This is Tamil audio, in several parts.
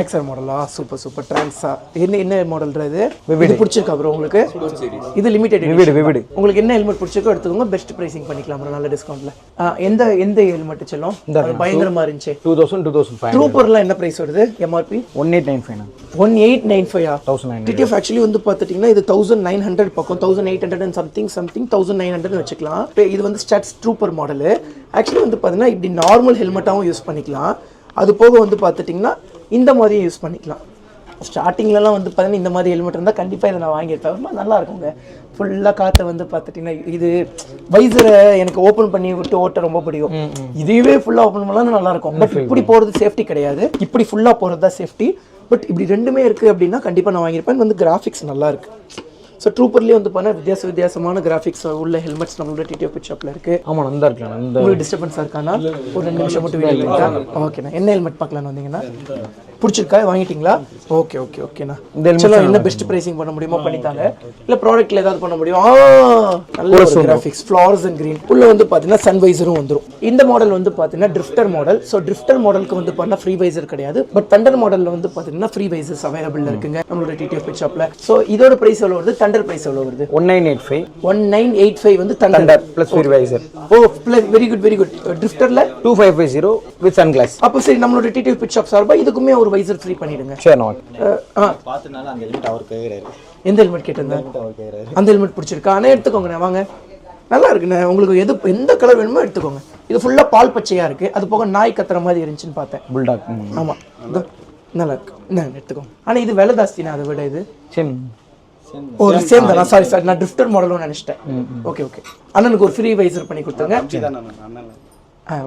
XR மாடலா சூப்பர் சூப்பர் ட்ரான்ஸா என்ன மாடல்ரா இது பிடிச்சிருக்கா ப்ரோ உங்களுக்கு இது லிமிடெட் விவிடு உங்களுக்கு என்ன ஹெல்மெட் பிடிச்சிருக்கோ எடுத்துக்கோங்க பெஸ்ட் பிரைசிங் பண்ணிக்கலாம் ப்ரோ நல்ல டிஸ்கவுண்ட்ல எந்த ஹெல்மெட் செல்லும் அது பயங்கரமா இருந்துச்சு 2000 ட்ரூப்பர்ல என்ன பிரைஸ் வருது MRP 1895 1895 TTF ஆக்சுவலி வந்து பார்த்துட்டீங்கன்னா இது 1900 பக்கம் 1800 and something 1900 வச்சுக்கலாம் இது வந்து ஸ்டாட்ஸ் ட்ரூப்பர் மாடலு ஆக்சுவலி வந்து பார்த்தீங்கன்னா இப்படி நார்மல் ஹெல்மெட்டாகவும் யூஸ் பண்ணிக்கலாம் அது போக வந்து பார்த்துட்டிங்கன்னா இந்த மாதிரியும் யூஸ் பண்ணிக்கலாம் ஸ்டார்டிங்லலாம் வந்து பார்த்தீங்கன்னா இந்த மாதிரி ஹெல்மெட் இருந்தால் கண்டிப்பாக இதை நான் வாங்கியிருப்பேன் ரொம்ப நல்லா இருக்குங்க ஃபுல்லாக காற்றை வந்து பார்த்துட்டிங்கன்னா இது வைசரை எனக்கு ஓப்பன் பண்ணி விட்டு ஓட்ட ரொம்ப பிடிக்கும் இதுவே ஃபுல்லாக ஓப்பன் பண்ணலாம் நல்லாயிருக்கும் பட் இப்படி போகிறது சேஃப்டி கிடையாது இப்படி ஃபுல்லாக போகிறது தான் சேஃப்டி பட் இப்படி ரெண்டுமே இருக்குது அப்படின்னா கண்டிப்பாக நான் வாங்கியிருப்பேன் வந்து கிராஃபிக்ஸ் நல்லா இருக்குது ஸோ ட்ரூப்பர்லேயே வந்து பார்த்தா வித்தியாசமான கிராஃபிக்ஸ் உள்ள ஹெல்மெட்ஸ் நம்மளோட TTF பிட் ஷாப்பில் இருக்குது ஆமாம் நல்லா இருக்கலாம் உங்களுக்கு டிஸ்டர்பன்ஸாக இருக்கானா ஒரு 2 நிமிஷம் மட்டும் வீடியோ பண்ணிட்டா ஓகேண்ணா என்ன ஹெல்மெட் பார்க்கலான்னு வந்தீங்கன்னா பிடிச்சிருக்கா வாங்கிட்டீங்களா ஓகே ஓகே ஓகேண்ணா சரி என்ன பெஸ்ட் ப்ரைசிங் பண்ண முடியுமோ பண்ணித்தாங்க இல்லை ப்ராடக்ட்டில் ஏதாவது பண்ண முடியும் நல்ல ஒரு கிராஃபிக்ஸ் ஃப்ளார்ஸ் அண்ட் க்ரீன் உள்ள வந்து பார்த்தீங்கன்னா சன் வைசரும் வந்துடும் இந்த மாடல் வந்து பார்த்தீங்கன்னா ட்ரிஃப்டர் மாடல் ஸோ ட்ரிஃப்டர் மாடலுக்கு வந்து பார்த்தீங்கன்னா ஃப்ரீ வைசர் கிடையாது பட் தண்டர் மாடலில் வந்து பார்த்தீங்கன்னா ஃப்ரீ வைசர்ஸ் அவைலபிள் இருக்குங்க நம்மளோட TTF பிட் ஷாப்பில் ஸோ இதோட ப்ரைஸ் எவ்வளோ வருது தண்டர் ப்ரைஸ் எவ்வளோ வருது 1985 வந்து thunder plus free visor plus very good ட்ரிஃப்டர்ல 2550 வித் சன் கிளாஸ் அப்போ சரி நம்மளோட TTF பிட் ஷாப் சார்பா இதுக்குமே ஒரு வைசர் ஃப்ரீ பண்ணிடுங்க சரி நான் பார்த்தனால அந்த ஹெல்மெட் அவர் கேக்குறாரு எந்த ஹெல்மெட் கேட்டிருந்தேன் அந்த ஹெல்மெட் பிடிச்சிருக்கா அண்ணே எடுத்துக்கோங்கண்ணே வாங்க நல்லா இருக்குண்ணே உங்களுக்கு எந்த கலர் வேணுமோ எடுத்துக்கோங்க இது ஃபுல்லாக பால் பச்சையாக இருக்குது அது போக நாய் கத்துற மாதிரி இருந்துச்சுன்னு பார்த்தேன் புல்டாக் ஆமாம் நல்லா இருக்கு என்ன எடுத்துக்கோங்க ஆனால் இது விலை ஜாஸ்திண்ணே அதை விட இது ஒரு சேம் தானா சாரி நான் ட்ரிஃப்டர் மாடலும் நினச்சிட்டேன் ஓகே அண்ணனுக்கு ஒரு ஃப்ரீ வைசர் பண்ணி கொடுத்துங்க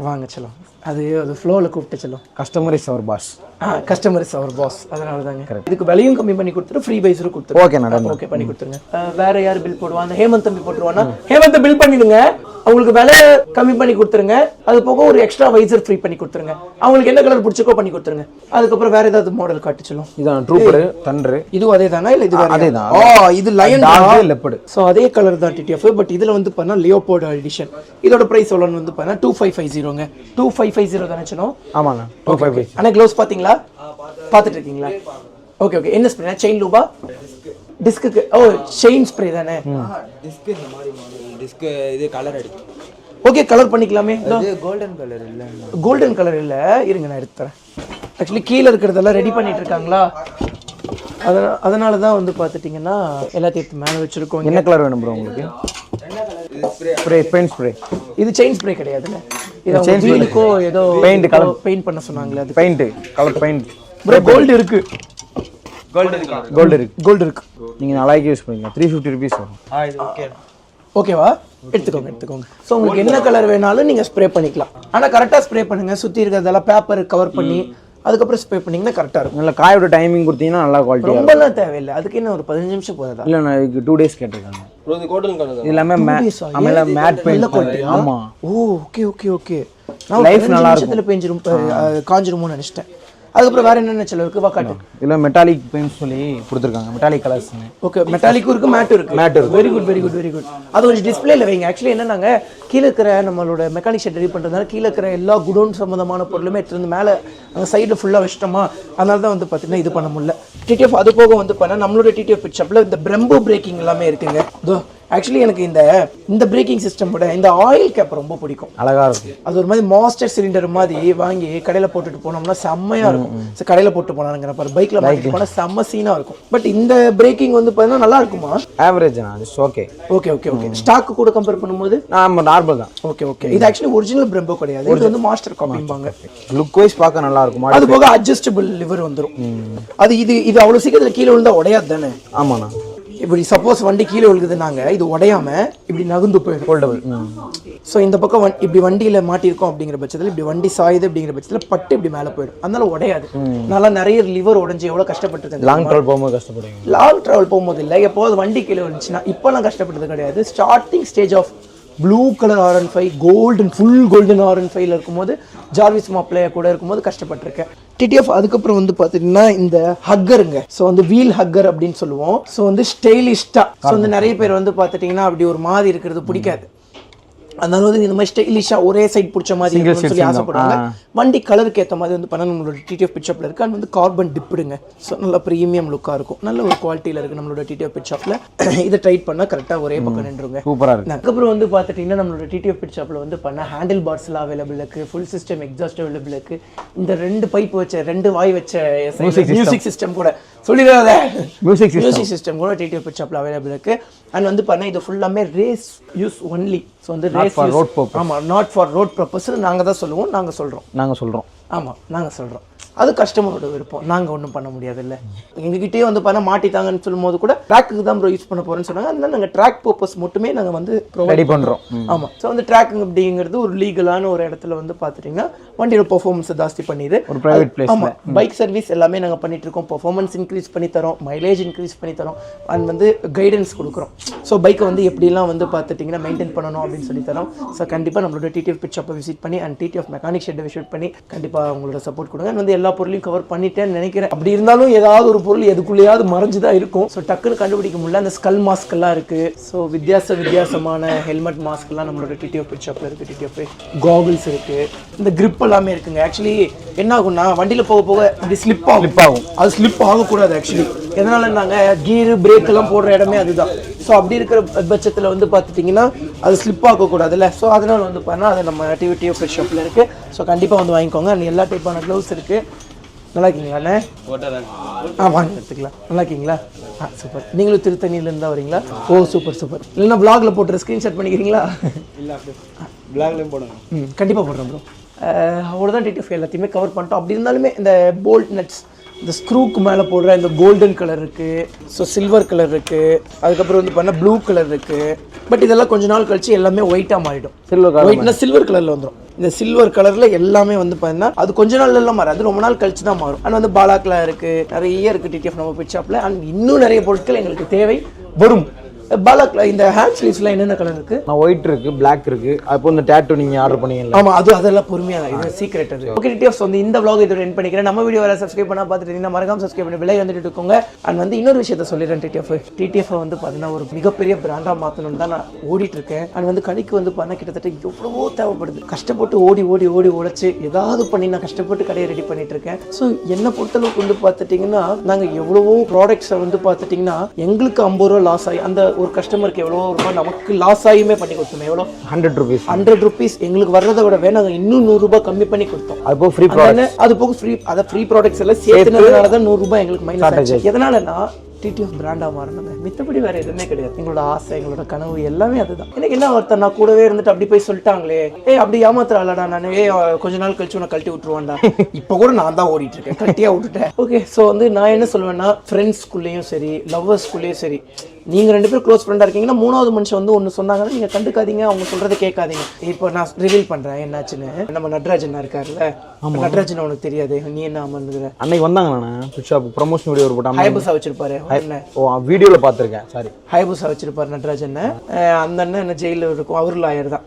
வாங்க செல்லம் அது ஃப்ளோவில் கூப்பிட்டு செல்லம் கஸ்டமர் இஸ் அவர் பாஸ் அதனால தாங்க இதுக்கு விலையும் கம்மி பண்ணி கொடுத்துட்டு ஃப்ரீ வைசரும் கொடுத்துருங்க ஓகே பண்ணி கொடுத்துருங்க வேற யார் பில் போடுவாங்க ஹேமந்த் தம்பி போட்டுருவானா ஹேமந்த் பில் பண்ணிடுங்க அவங்களுக்கு விலை கம்மி பண்ணி கொடுத்துருங்க அது போக ஒரு எக்ஸ்ட்ரா வைசர் ஃப்ரீ பண்ணி கொடுத்துருங்க அவங்களுக்கு என்ன கலர் பிடிச்சிக்கோ பண்ணி கொடுத்துருங்க அதுக்கப்புறம் வேற ஏதாவது மாடல் காட்டுச்சலும் இதான் ட்ரூப்பர் தண்டர் இதுவும் அதே தானா இல்ல இது அதே தான் இது லயன் லெப்பர்ட் சோ அதே கலர் தான் TTF பட் இதுல வந்து பண்ணா லியோபோர்ட் எடிஷன் இதோட பிரைஸ் எவ்வளவுன்னு வந்து பண்ணா 2550ங்க 2550 தானே சொன்னோம் ஆமாங்க 2550 அண்ணா க்ளோஸ் பாத்தீங்களா பாத்துட்டு இருக்கீங்களா ஓகே என்ன ஸ்ப்ரே செயின் லூபா டிஸ்க்கு செயின் ஸ்ப்ரே தானே டிஸ்க் இந்த மாதிரி மாடல் டிஸ்க் இது கலர் அடிக்கும் ஓகே கலர் பண்ணிக்கலாமே இது கோல்டன் கலர் இல்ல இருங்க நான் எடுத்து தரேன் ஆக்சுவலி கீழ இருக்கிறதெல்லாம் ரெடி பண்ணிட்டு இருக்காங்களா அதனால தான் வந்து பாத்துட்டீங்கன்னா எல்லாத்தையும் எடுத்து மேல வச்சிருக்கோம் என்ன கலர் வேணும் ப்ரோ உங்களுக்கு ஸ்ப்ரே பெயிண்ட் ஸ்ப்ரே இது செயின் ஸ்ப்ரே கிடையாதுல இது செயின் வீலுக்கோ ஏதோ பெயிண்ட் கலர் பெயிண்ட் பண்ண சொன்னாங்களே அது paint colour paint bro gold இருக்கு கோல்ட் இருக்கு நீங்க நாளைக்கு யூஸ் பண்ணுங்க 350 rupees வரும் இது ஓகே ஓகேவா எடுத்துக்கோங்க ஸோ உங்களுக்கு என்ன கலர் வேணாலும் நீங்க ஸ்ப்ரே பண்ணிக்கலாம் ஆனா கரெக்டா ஸ்ப்ரே பண்ணுங்க சுத்தி இருக்கிறதெல்லாம் பேப்பர் கவர் பண்ணி அதுக்கப்புறம் ஸ்ப்ரே பண்ணீங்கன்னா கரெக்டா இருக்கும் நல்ல காயோட டைமிங் கொடுத்தீங்கன்னா நல்லா குவாலிட்டி ரொம்பலாம் தேவையில்லை அதுக்கு என்ன ஒரு 15 நிமிஷம் போதா இல்ல நான் இதுக்கு 2 days கேட்டிருக்காங்க இது கோல்டன் கலர் இது எல்லாமே மேட் பெயிண்ட் ஆமா ஓகே லைஃப் நல்லா இருக்கும் நிமிஷத்துல பெஞ்சிரும் காஞ்சிருமோன்னு நினைச்சிட்டேன் அதுக்கப்புறம் வேற என்னென்ன செலவு இருக்கு வாக்காட்டு இல்ல மெட்டாலிக் பெயிண்ட் சொல்லி கொடுத்துருக்காங்க மெட்டாலிக் கலர்ஸ் ஓகே மெட்டாலிக்கும் இருக்கு மேட்டும் இருக்கு வெரி குட் அது ஒரு டிஸ்பிளேல வைங்க ஆக்சுவலி என்னன்னாங்க கீழே இருக்கிற நம்மளோட மெக்கானிக் ஷெட் ரெடி பண்ணுறதுனால கீழே இருக்கிற எல்லா குடோன் சம்மந்தமான பொருளுமே எடுத்து வந்து மேலே அந்த சைடில் ஃபுல்லாக வச்சிட்டோமா அதனால தான் வந்து பார்த்தீங்கன்னா இது பண்ண முடியல TTF அது போக வந்து பண்ணால் நம்மளோட TTF பிட் ஷாப்பில் இந்த பிரம்போ பிரேக்கிங் எல்லாமே இருக்குங்க ஆக்சுவலி எனக்கு இந்த பிரேக்கிங் சிஸ்டம் விட இந்த ஆயில் கேப் ரொம்ப பிடிக்கும் அழகா இருக்கும் அது ஒரு மாதிரி மாஸ்டர் சிலிண்டர் மாதிரி வாங்கி கடையில் போட்டுட்டு போனோம்னா செம்மையா இருக்கும் கடையில் போட்டு போனாங்கிற பாரு பைக்ல மாட்டிட்டு போனால் செம்ம சீனா இருக்கும் பட் இந்த பிரேக்கிங் வந்து பார்த்தீங்கன்னா நல்லா இருக்குமா ஆவரேஜ் ஓகே ஸ்டாக் கூட கம்பேர் பண்ணும்போது நார்மல் தான் ஓகே இது ஆக்சுவலி ஒரிஜினல் பிரம்போ கிடையாது இது வந்து மாஸ்டர் காப்பிம்பாங்க லுக் வைஸ் பார்க்க நல்லா இருக்கும் அது போக அட்ஜஸ்டபிள் லிவர் வந்துடும் அது இது அவ்வளவு சீக்கிரத்தில் கீழே விழுந்தா உடையாது தானே ஆமாண்ணா இப்படி சப்போஸ் வண்டி கீழே விழுகுதுனாங்க இது உடையாம இப்படி நகுந்து போயிடும் ஃபோல்டபிள் ஸோ இந்த பக்கம் இப்படி வண்டியில மாட்டிருக்கோம் அப்படிங்கிற பட்சத்தில் இப்படி வண்டி சாயுது அப்படிங்கிற பட்சத்தில் பட்டு இப்படி மேலே போயிடும் அதனால உடையாது நல்லா நிறைய லிவர் உடஞ்சி எவ்வளோ கஷ்டப்பட்டு லாங் ட்ராவல் போகும்போது கஷ்டப்படுவீங்க லாங் ட்ராவல் போகும்போது இல்லை எப்போது வண்டி கீழே விழுந்துச்சுன்னா இப்போலாம் கஷ்டப்பட்டது கிடையாது starting stage of blue colour R15 full golden R15 இருக்கும்போது ஜார்விஸ் மாப்பிள்ளைய கூட இருக்கும்போது கஷ்டப்பட்டிருக்கேன் TTF அதுக்கப்புறம் வந்து பார்த்தீங்கன்னா இந்த ஹக்கருங்க ஸோ வந்து வீல் ஹக்கர் அப்படின்னு சொல்லுவோம் ஸோ வந்து ஸ்டைலிஷ்டா ஸோ வந்து நிறைய பேர் வந்து பார்த்துட்டிங்கன்னா அப்படி ஒரு மாதிரி இருக்கிறது பிடிக்காது அதனால வந்து இந்த மாதிரி ஸ்டைலிஷாக ஒரே சைட் பிடிச்ச மாதிரி இருக்கணும்னு சொல்லி ஆசைப்படுவாங்க. வண்டி கலருக்கு ஏற்ற மாதிரி வந்து பண்ண நம்மளோட டிடிஎஃப் பிட் ஷாப்பில் இருக்குது. அண்ட் வந்து கார்பன் டிப்புடுங்க. ஸோ நல்லா ப்ரீமியம் லுக்காக இருக்கும், நல்ல ஒரு குவாலிட்டியில் இருக்குது நம்மளோட டிடிஎஃப் பிட் ஷாப்பில். இதை டைட் பண்ணால் கரெக்டாக ஒரே பக்கம் நின்றுங்க. சூப்பராக இருக்குது. அதுக்கப்புறம் வந்து பார்த்துட்டிங்கன்னா நம்மளோட டிடிஎஃப் பிட் ஷாப்பில் வந்து பண்ண ஹேண்டில் பார்ஸ்லாம் அவைலபிள் இருக்குது, ஃபுல் சிஸ்டம் எக்ஸாஸ்ட் அவைலபிள் இருக்குது. இந்த 2 பைப் வச்ச 2 வாய் வச்ச மியூசிக் சிஸ்டம் கூட சொல்லிடாத மியூசிக் சிஸ்டம் கூட டிடிஎஃப் பிட் ஷாப்பில் அவைலபிள் இருக்குது. அண்ட் வந்து பண்ண இது ஃபுல்லாமே ரேஸ் யூஸ் ஒன்லி. ஸோ வந்து ரேஸ் ரோட் பர்பஸ். ஆமாம், நாட் ஃபார் ரோட் பர்பஸ் நாங்கள் தான் சொல்லுவோம், நாங்கள் சொல்கிறோம். ஆமாம், நாங்கள் சொல்கிறோம். அது கஸ்டமரோட விருப்பம், நாங்கள் ஒன்றும் பண்ண முடியாது. இல்லை எங்ககிட்டயே வந்து பண்ண மாட்டித்தாங்கன்னு சொல்லும் போது கூட ட்ராக்கு தான் ப்ரோ யூஸ் பண்ண போகிறேன்னு சொன்னாங்க. அதனால நாங்கள் ட்ராக் பர்பஸ் மட்டுமே நாங்கள் வந்து ரெடி பண்ணுறோம். ஆமாம். ஸோ வந்து ட்ராக்கிங் அப்படிங்கிறது ஒரு லீகலான ஒரு இடத்துல வந்து பார்த்துட்டிங்கன்னா வண்டியோட பெர்ஃபார்மன்ஸை ஜாஸ்தி பண்ணிது. ஒரு ப்ரைவேட் பிளேஸ். ஆமாம், பைக் சர்வீஸ் எல்லாமே நாங்கள் பண்ணிட்டு இருக்கோம். பெர்ஃபார்மன்ஸ் இன்க்ரீஸ் பண்ணி தரோம், மைலேஜ் இன்க்ரீஸ் பண்ணி தரோம், அண்ட் வந்து கைடன்ஸ் கொடுக்குறோம். ஸோ பைக்கை வந்து எப்படிலாம் வந்து பார்த்துட்டிங்கன்னா மெயின்டைன் பண்ணணும் அப்படின்னு சொல்லி தரோம். ஸோ கண்டிப்பாக நம்மளோட டிடிஎஃப் பிட் ஷாப்பை விசிட் பண்ணி அண்ட் டிடிஎஃப் மெக்கானிக் ஷெட்டை விசிட் பண்ணி கண்டிப்பாக உங்களோட சப்போர்ட் கொடுங்க. அண்ட் வந்து எல்லா பொருளையும் கவர் பண்ணிட்டேன்னு நினைக்கிறேன். அப்படி இருந்தாலும் ஏதாவது ஒரு பொருள் எதுக்குள்ளேயாவது மறைஞ்சு தான் இருக்கும். ஸோ டக்குன்னு கண்டுபிடிக்க முடியல. அந்த ஸ்கல் மாஸ்க் எல்லாம் இருக்கு. ஸோ வித்தியாசமான ஹெல்மெட் மாஸ்க் எல்லாம் நம்மளோட டிடிஎஃப் பிட் ஷாப்ல இருக்கு. டிடிஎஃப் காகுல்ஸ் இருக்கு, இந்த கிரிப் எல்லாமே இருக்குங்க. ஆக்சுவலி என்ன ஆகும்னா வண்டியில் போக போக இப்படி ஸ்லிப் ஆகும். அது ஸ்லிப் ஆகக்கூடாது. ஆக்சுவலி எதனால நாங்கள் கீரு பிரேக் எல்லாம் போடுற இடமே அதுதான். ஸோ அப்படி இருக்கிற பட்சத்தில் வந்து பார்த்துட்டிங்கன்னா அது ஸ்லிப் ஆகக்கூடாதுல்ல. ஸோ அதனால் வந்து பார்த்தா அது நம்ம டிடிஎஃப் பிட் ஷாப்பில் இருக்குது. ஸோ கண்டிப்பாக வந்து வாங்கிக்கோங்க. அண்ட் எல்லா டைப்பான க்ளவுஸ் இருக்குது. நல்லா இருக்கீங்களாண்ணே? வாங்க எடுத்துக்கலாம். நல்லா இருக்கீங்களா? சூப்பர். நீங்களும் திருத்தணியிலேருந்து தான் வரீங்களா? ஓ சூப்பர். இல்லைன்னா ப்ளாகில் போட்டு ஸ்க்ரீன்ஷாட் பண்ணிக்கிறீங்களா? இல்லை ப்ளாக்லேயும் போடுங்க. கண்டிப்பாக போடுறோம் ப்ரோ. அவ்வளோதான் டிடிஎஃப் எல்லாத்தையுமே கவர் பண்ணிட்டோம். அப்படி இருந்தாலுமே இந்த போல்ட் நட்ஸ், இந்த ஸ்க்ரூக்கு மேலே போடுற இந்த கோல்டன் கலர் இருக்குது, ஸோ சில்வர் கலர் இருக்குது, அதுக்கப்புறம் வந்து பண்ணால் ப்ளூ கலர் இருக்குது. பட் இதெல்லாம் கொஞ்ச நாள் கழிச்சு எல்லாமே ஒயிட்டாக மாறிடும். ஒயிட்னா சில்வர் கலரில் வந்துடும். இந்த சில்வர் கலரில் எல்லாமே வந்து பார்த்தீங்கன்னா அது கொஞ்ச நாள்லாம் மாறும், அது ரொம்ப நாள் கழிச்சு தான் மாறும். ஆனால் வந்து பாலாக்கில் இருக்குது, நிறைய இருக்குது டிடிஎஃப் நம்ம பிட் ஷாப்பில். அண்ட் இன்னும் நிறைய பொருட்கள் எங்களுக்கு தேவை வரும். பாலாக்ல இந்த ஹேண்ட் ஸ்லீவ்ஸ்லாம் என்னென்ன கலர் இருக்கு? நான் ஒயிட் இருக்கு, பிளாக் இருக்கு. அப்போ இந்த டாட்டூ நீங்க ஆர்டர் பண்ணீங்கல்ல? ஆமா, அதெல்லாம் பொறுமையா இது சீக்ரெட் அது. ஓகே டிடிஎஃப் வந்து இந்த vlog இதோட எண்ட் பண்ணிக்கிறேன். நம்ம வீடியோ வர சப்ஸ்கிரைப் பண்ணா பார்த்துட்டு இருந்தீங்கன்னா மறக்காம சப்ஸ்கிரைப் பண்ணி விலை வந்துட்டு இருக்கோங்க. அண்ட் வந்து இன்னொரு விஷயத்த சொல்லிடுறேன். டிடிஎஃப் வந்து பார்த்தீங்கன்னா ஒரு மிகப்பெரிய பிராண்டா மாற்றணும்னு தான் நான் ஓடிட்டு இருக்கேன். அண்ட் வந்து கடைக்கு வந்து பண்ண கிட்டத்தட்ட எவ்வளவோ தேவைப்படுது. கஷ்டப்பட்டு ஓடி உழைச்சு ஏதாவது பண்ணி நான் கஷ்டப்பட்டு கடையை ரெடி பண்ணிட்டு இருக்கேன். ஸோ என்னை பொறுத்தளவுக்கு வந்து பார்த்துட்டிங்கன்னா நாங்கள் எவ்வளவோ ப்ராடக்ட்ஸை வந்து பார்த்துட்டிங்கன்னா எங்களுக்கு 50 ரூபா லாஸ் ஆகி அந்த ஒரு கஸ்டமருக்கு எவ்வளோ ரூபாய் நமக்கு லாஸ் ஆகியுமே பண்ணி கொடுத்தோம். எவ்வளோ? 100 ரூபீஸ் எங்களுக்கு வர்றதை விட நாங்கள் இன்னும் 100 ரூபாய் கம்மி பண்ணி கொடுத்தோம். அது போக ஃப்ரீ ப்ராடக்ட்ஸ், அது போக ஃப்ரீ ப்ராடக்ட்ஸ் எல்லாம் சேர்த்துனதுனால தான் 100 ரூபாய் எங்களுக்கு மைனஸ் ஆச்சு. எதனாலன்னா டிடிஎஃப் பிராண்டாக மாறினது. மித்தபடி வேறு எதுவுமே கிடையாது. எங்களோட ஆசை, எங்களோட கனவு எல்லாமே அதுதான். எனக்கு என்ன ஒருத்தர் நான் கூடவே இருந்துட்டு அப்படி போய் சொல்லிட்டாங்களே, அப்படி ஏமாத்துறாளடா நான், கொஞ்ச நாள் கழிச்சு உன்னை கழட்டி விட்டுருவான்டா. இப்போ கூட நான் தான் ஓடிட்டு இருக்கேன், கட்டியாக விட்டுட்டேன். ஓகே, ஸோ வந்து நான் என்ன சொல்லுவேன்னா ஃப்ரெண்ட்ஸ்குள்ளேயும் சரி, லவ்வர்ஸ்குள்ளேயும் சரி, நீங்கள் 2 பேரும் க்ளோஸ் ஃப்ரெண்டாக இருக்கீங்கன்னா 3வது மனுஷன் வந்து ஒன்று சொன்னாங்கன்னா நீங்கள் கண்டுக்காதீங்க, அவங்க சொல்கிறத கேட்காதீங்க. இப்போ நான் ரிவீல் பண்ணுறேன் என்னாச்சுன்னு. நம்ம நட்ராஜன் இருக்காருல்ல, நட்ராஜன் உனக்கு தெரியாது, நீ என்ன ஆமாந்துக்கிற? அன்னைக்கு வந்தாங்க ப்ரமோஷன் வீடியோ போட்டாங்க. ஹைபஸா வச்சிருப்பாரு, வீடியோவில் பார்த்துருக்கேன். சாரி, ஹைபஸா வச்சிருப்பாரு நட்ராஜன். அந்த அண்ணன் என்ன ஜெயிலில் இருக்கும், அவரு லாயர் தான்.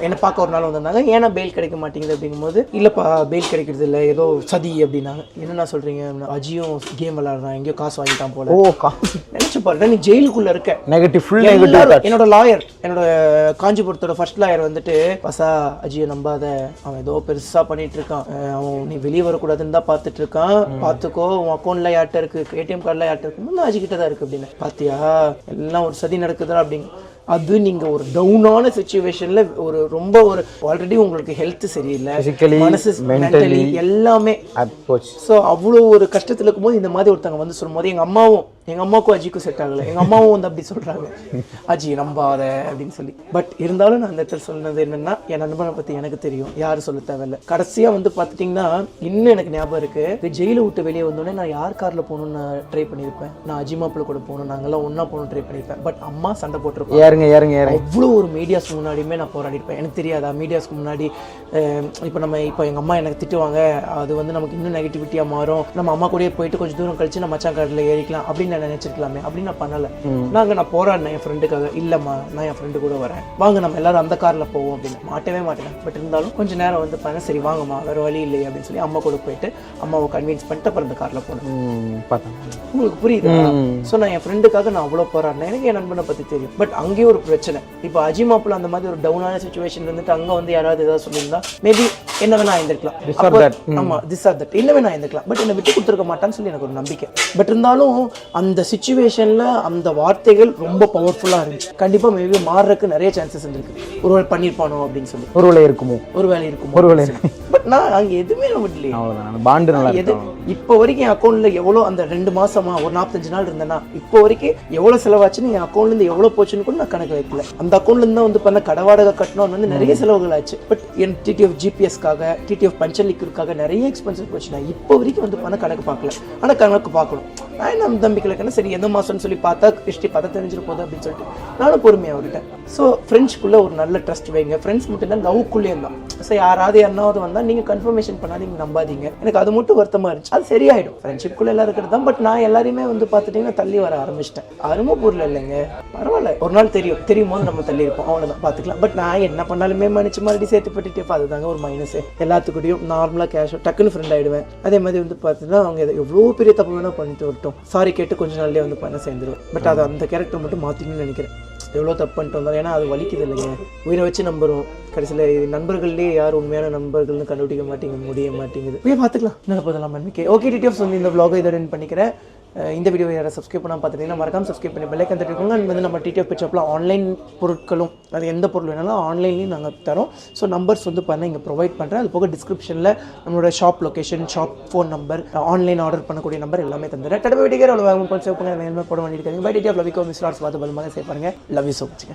என்ன பார்க்க ஒரு நாள் வந்திருந்தாங்க. ஏன்னா பெயில் கிடைக்க மாட்டேங்குது அப்படிங்கும்போது, இல்லைப்பா பெயில் கிடைக்கிறது இல்லை, ஏதோ சதி அப்படின்னாங்க. என்னென்ன சொல்கிறீங்க? அஜியும் கேம் விளாடுறான், எங்கேயோ காசு வாங்கிட்டான் போல. நினைச்சு பாருங்க, நீ ஜெயிலுக்குள்ள இருக்க. Negative, full negative. என்னோட லாயர், என்னோட காஞ்சிபுரத்தோட ஃபர்ஸ்ட் லாயர் வந்துட்டு, பசா அஜியை நம்பாத, அவன் ஏதோ பெருசா பண்ணிட்டு இருக்கான், அவன் நீ வெளியே வரக்கூடாதுன்னு தான் பார்த்துட்டு இருக்கான், பார்த்துக்கோ, உன் அக்கௌண்ட்ல யார்ட்ட இருக்கு, ஏடிஎம் கார்டில் யார்ட்ட இருக்கு, அஜி கிட்ட தான் இருக்கு அப்படின்னு. பாத்தியா எல்லாம் ஒரு சதி நடக்குதா அப்படிங்க. அது நீங்க ஒரு டவுனான சிச்சுவேஷன்ல ரொம்ப ஒரு ஆல்ரெடி உங்களுக்கு ஹெல்த் சரியில்லை, மனசு மென்டலி எல்லாமே. ஸோ அவ்வளோ ஒரு கஷ்டத்தில் இருக்கும்போது இந்த மாதிரி ஒருத்தவங்க வந்து சொல்லும்போது எங்கள் அம்மாவுக்கும் அஜிக்கும் செட் ஆகலை. எங்கள் அம்மாவும் வந்து அப்படி சொல்கிறாங்க, அஜி நம்பாத அப்படின்னு சொல்லி. பட் இருந்தாலும் நான் அந்த இடத்துல சொன்னது என்னென்னா, என் நண்பனை பற்றி எனக்கு தெரியும், யாரும் சொல்ல தேவையில்லை. கடைசியாக வந்து பார்த்துட்டிங்கன்னா இன்னும் எனக்கு ஞாபகம் இருக்குது, ஜெயிலை விட்டு வெளியே வந்தோடனே நான் யார் காரில் போகணுன்னு நான் ட்ரை பண்ணியிருப்பேன். நான் அஜி மாப்பிள்ள கூட போகணும், நாங்கள்லாம் ஒன்றா போகணும் ட்ரை பண்ணியிருப்பேன். பட் அம்மா சண்டை போட்டிருப்பேன். அவ்வளோ ஒரு மீடியாஸ் முன்னாடியுமே நான் போராடிருப்பேன். எனக்கு தெரியாதா மீடியாஸ்க்கு முன்னாடி இப்போ எங்கள் அம்மா எனக்கு திட்டுவாங்க, அது வந்து நமக்கு இன்னும் நெகட்டிவிட்டியாக மாறும், நம்ம அம்மா கூடயே போயிட்டு கொஞ்சம் தூரம் கழிச்சு நம்ம மச்சான் காரில் ஏறிக்கலாம் அப்படின்னு நான் நினைச்சிருக்கலாமே. அப்படின்னு நான் பண்ணலை. நான் போராடினேன் என் ஃப்ரெண்டுக்காக. இல்லைம்மா நான் என் ஃப்ரெண்டு கூட வரேன், வாங்க நம்ம எல்லாரும் அந்த காரில் போவோம் அப்படின்னு. மாட்டவே மாட்டேன். பட் இருந்தாலும் கொஞ்சம் நேரம் வந்து பண்ண, சரி வாங்கம்மா வேறு வழி இல்லை அப்படின்னு சொல்லி அம்மா கூட போயிட்டு அம்மாவை கன்வின்ஸ் பண்ணிட்டு அப்புறம் அந்த காரில் போனேன். உங்களுக்கு புரியுது? ஸோ நான் என் ஃப்ரெண்டுக்காக நான் அவ்வளோ போராடினேன். எனக்கு என் நண்பனை பற்றி தெரியும். பட் அங்கே அங்கேயே ஒரு பிரச்சனை. இப்போ அஜிமாப்பில் அந்த மாதிரி ஒரு டவுனான சுச்சுவேஷன் இருந்துட்டு அங்கே வந்து யாராவது ஏதாவது சொல்லியிருந்தா மேபி என்ன வேணா ஆயிருந்திருக்கலாம். ஆமாம், திஸ் ஆர் தட் என்ன வேணா ஆயிருந்திருக்கலாம். பட் என்னை விட்டு கொடுத்துருக்க மாட்டான்னு சொல்லி எனக்கு ஒரு நம்பிக்கை. பட் இருந்தாலும் அந்த சுச்சுவேஷனில் அந்த வார்த்தைகள் ரொம்ப பவர்ஃபுல்லாக இருந்துச்சு. கண்டிப்பாக மேபி மாறுறதுக்கு நிறைய சான்சஸ் இருந்திருக்கு. ஒருவேளை பண்ணியிருப்பானோ அப்படின்னு சொல்லி. ஒரு வேலை இருக்குமோ, பட் நான் அங்கே எதுவுமே விடலையே. பாண்டு நல்லா எது இப்போ வரைக்கும் என் அக்கௌண்ட்டில் எவ்வளோ அந்த 2 மாசமா ஒரு 45 நாள் இருந்தேன்னா இப்போ வரைக்கும் எவ்வளோ செலவாச்சுன்னு என் அக்கௌண்ட்லேருந்து எவ்வளோ போச்சுன்னு கூட நான் கணக்கு வைக்கல. அந்த அக்கௌண்ட்லேருந்து வந்து பண்ண கடவாடகை கட்டணும் வந்து நிறைய செலவுகள் ஆச்சு. பட் என் டிடிஎஃப் ஜிபிஎஸ்க்காக டிடிஎஃப் பஞ்சர் லிக்விட்காக நிறைய எக்ஸ்பென்சஸ் போச்சு. நான் இப்போ வரைக்கும் வந்து பண்ண கணக்கு பார்க்கல. ஆனால் கணக்கு பார்க்கணும். நான் என்ன தம்பிக்கல இருக்கேன்னா சரி எந்த மாதம்னு சொல்லி பார்த்தா ஹிஸ்ட்ரி பார்த்தா தெரிஞ்சிட போகுது அப்படின்னு சொல்லிட்டு நானும் பொறுமையாக விட்டுட்டேன். ஸோ ஃப்ரெண்ட்ஸ்குள்ளே ஒரு நல்ல ட்ரஸ்ட் வைங்க. ஃப்ரெண்ட்ஸ் மட்டும் தான் லவ்க்குள்ளேயே இருந்தான். ஸோ யாராவது வந்தால் நீங்கள் கன்ஃபர்மேஷன் பண்ணாதீங்க, நம்பாதீங்க. எனக்கு அது மட்டும் வருத்தமாக இருந்துச்சு. அது சரியாயிடும். ஃப்ரெண்ட்ஷிப்குள்ளே எல்லாம் இருக்கிறது தான். பட் நான் எல்லாரையுமே வந்து பார்த்துட்டிங்கன்னா தள்ளி வர ஆரம்பிச்சிட்டேன். அருமைப்பூரில் இல்லைங்க, பரவாயில்ல, ஒரு நாள் தெரியும் போது நம்ம தள்ளி இருப்போம், அவ்வளோதான், பார்த்துக்கலாம். பட் நான் என்ன பண்ணாலுமே மன்னிச்சு மறுபடியும் சேர்த்து பட்டுட்டே அதுதாங்க ஒரு மைனஸ். எல்லாத்துக்கூடையும் நார்மலாக கேஷுவல் டக்குன்னு ஃப்ரெண்ட் ஆகிடுவேன். அதே மாதிரி வந்து பார்த்தீங்கன்னா அவங்க எவ்வளோ பெரிய தப்பு வேணால் பண்ணிட்டு வரட்டும், சாரி கேட்டு கொஞ்ச நாள்லேயே வந்து பண்ண சேர்ந்துருவேன். பட் அது அந்த கேரக்டர் மட்டும் மாற்றிக்கணும்னு நினைக்கிறேன். எவ்வளோ தப்பு பண்ணிட்டு வந்தாலும், ஏன்னா அது வலிக்குது இல்லைங்க. உயிரை வச்சு நம்புறோம், கடைசியில் நண்பர்கள்லேயே யார் உண்மையான நண்பர்கள்னு கண்டுபிடிக்க முடிய மாட்டேங்குது. போய் பார்த்துக்கலாம் நடப்பதெல்லாம் நம்பிக்கை. ஓகே டிடிஎஃப்ஸ் வந்து இந்த vlog இதோட எண்ட் பண்ணிக்கிறேன். இந்த வீடியோ யாரை சப்ஸ்கிரைப் பண்ணால் பார்த்துட்டிங்கன்னா மறக்காம சப்ஸ்கிரைப் பண்ணி பெல் ஐக்கான் தட்டிக்கோங்க. அண்ட் வந்து நம்ம டிடிஎஃப் பிச்சப்பில் ஆன்லைன் பொருட்களும் அது எந்த பொருள் வேணாலும் ஆன்லைன்லேயும் நாங்கள் தரோம். ஸோ நம்பர்ஸ் வந்து பண்ண இங்கே ப்ரொவைட் பண்ணுறேன். அது போக டிஸ்கிரிப்ஷனில் நம்மளோட shop location, shop phone number, online order பண்ணக்கூடிய நம்பர் எல்லாமே தந்துடுறேன். டெலிவரி வீடியோ அவ்வளோ சேவ் பண்ணுங்க, போட வேண்டியிருக்காங்க. Bye TTF love you miss lots பார்த்து பலமாக சேவ் பண்ணுங்கள். Love you so much.